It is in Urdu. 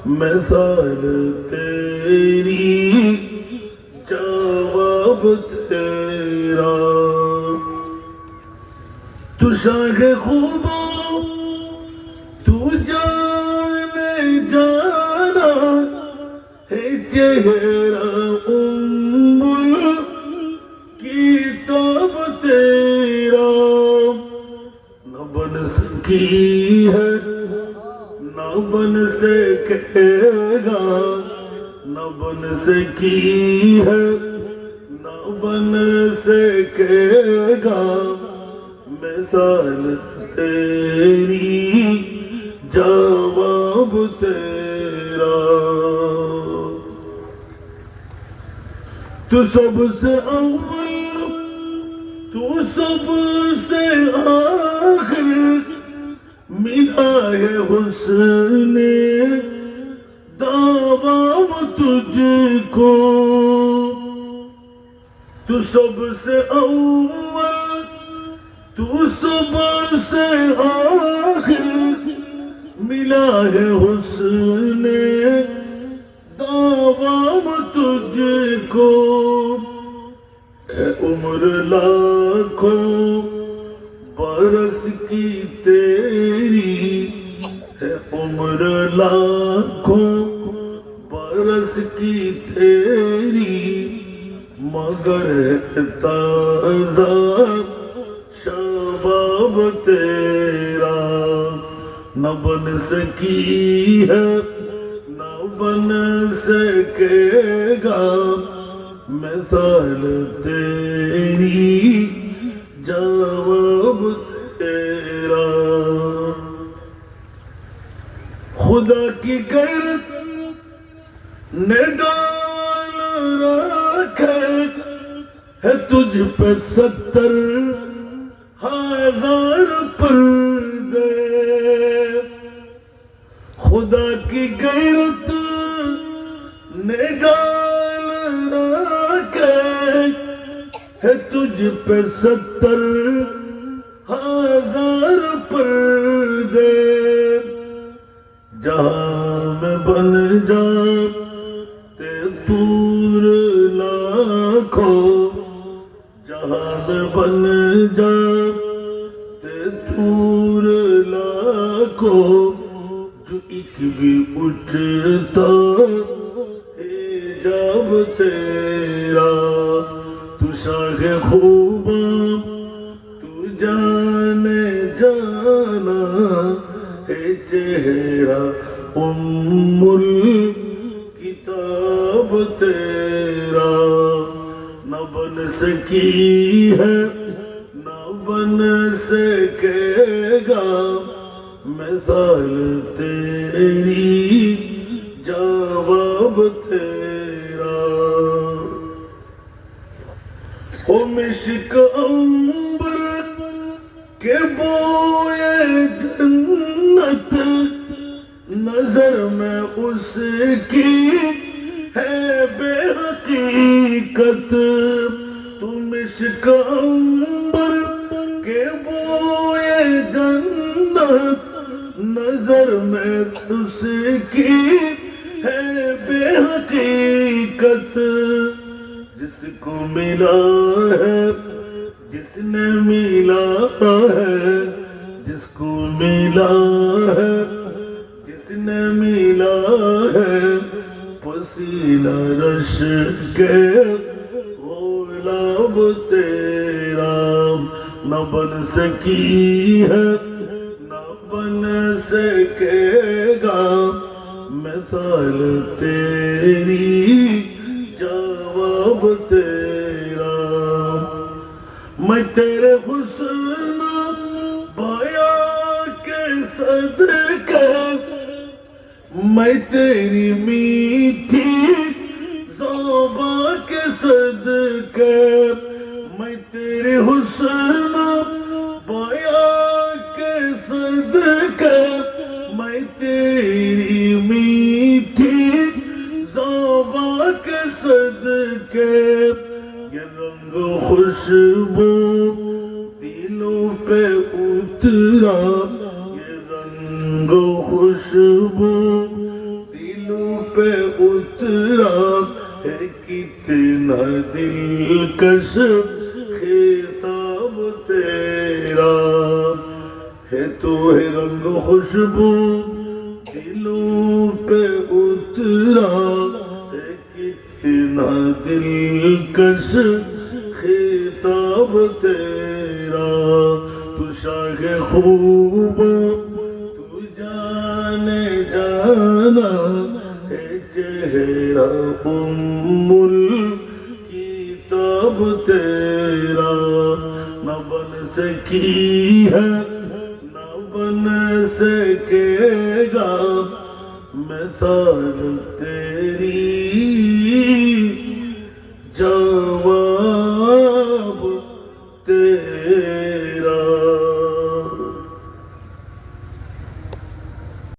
مثال تیری جواب تیرا تو شاہ خوبا تو جانے جانا ہے چہرہ کتاب تیرا نہ بن سکی ہے نہ بن سکے گا نہ بن سکی ہے نہ بن سکے گا مثال تیری جواب تیرا تو سب سے اول تو سب سے آخر ملا ہے حسن دعوام تجھ کو تو سب سے اول تو سب سے آخر ملا ہے حسن دعوام تجھ کو اے عمر لاکھوں برس کی تیری ہے عمر لاکھوں برس کی تیری مگر ہے تازہ شباب تیرا نہ بن سکی ہے نہ بن سکے گا مثال تیری جواب تیرا خدا کی غیرت نے ڈال رکھے ہے تجھ پہ 70,000 پردے خدا کی غیرت نے ڈال رکھے ہے تجھ پہ 70,000 پردے جہاں میں بن جاتے طور لاکھوں جہاں میں بن جاتے طور لاکھوں جو ایک بھی اٹھتا حجاب تیرا تو شاہ خوبا تو جانے جانا ہے چہرہ الکتاب تیرا نہ بن سکی ہے نہ بن سکے گا مثال تیری جواب تیرا ہو مشک عنبر کے بوئے جنت نظر میں اس کی ہے بے حقیقت تو مشک عنبر کے بوئے جنت نظر میں اس کی ہے بے حقیقت جس کو ملا ہے جس نے ملا ہے جس کو ملا ہے جس نے ملا ہے پسینہ رش کے غلاب تیرا نہ بن سکی ہے نہ بن سکے گا مثال تیری جواب تیرا میں تیرے حسن بایا کے صدقے میں تیری میٹھی زوباں کے صدقے میں تیرے حسن بایا کے صدقے میں تیری میٹھی زوباں کے صدقے یہ رنگ خوشبو دلوں پہ اترا یہ رنگ خوشبو پہ اترا ہے کتنا دلکش خطاب تیرا ہے تو ہے رنگ خوشبو دلوں پہ اترا ہے کتنا دلکش خطاب تیرا تو شاہ خوب تو جانے جانا ہے چہرہ الکتاب تیرا نہ بن سکی ہے نہ بن سکے گا مثال تیری